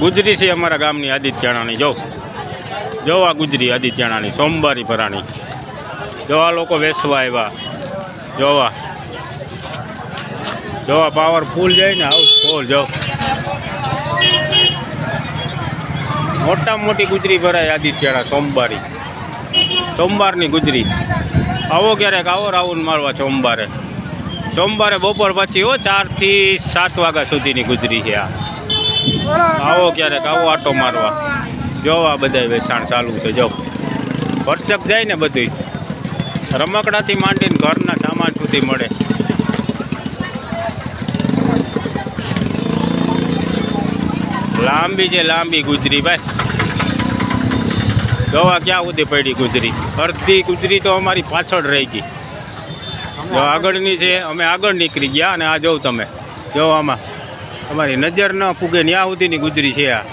ગુજરી છે અમારા ગામની આદિત્યાણાની. જો આ ગુજરી આદિત્યાણાની સોમવારી ભરાણી. જો આ લોકો વેસવા આવ્યા. જોવા પાવરફુલ જાય ને હાઉસફુલ. જો મોટામાં મોટી ગુજરી ભરાય આદિત્યાણા સોમવારની ગુજરી. આવો ક્યારેક આવો રાઉન્ડ મારવા સોમવારે બપોર પછી 4 થી 7 વાગ્યા સુધીની ગુજરી છે આ. આવો ક્યારેક આટો મારવા. જો આ બધા વેચાણ ચાલુ છે. જો ભરચક જાય ને બધું, રમકડાથી માંડીને ઘરના સામાન સુધી મળે. લાંબી છે લાંબી ગુજરી ભાઈ. જોવા ક્યાં સુધી પડી ગુજરી. અડધી ગુજરી તો અમારી પાછળ રહી ગઈ. જો આગળની છે, અમે આગળ નીકળી ગયા. અને આ જોઉં તમે, જો આમાં તમારી નજર ન પૂગે ત્યાં સુધીની ગુજરી છે આ.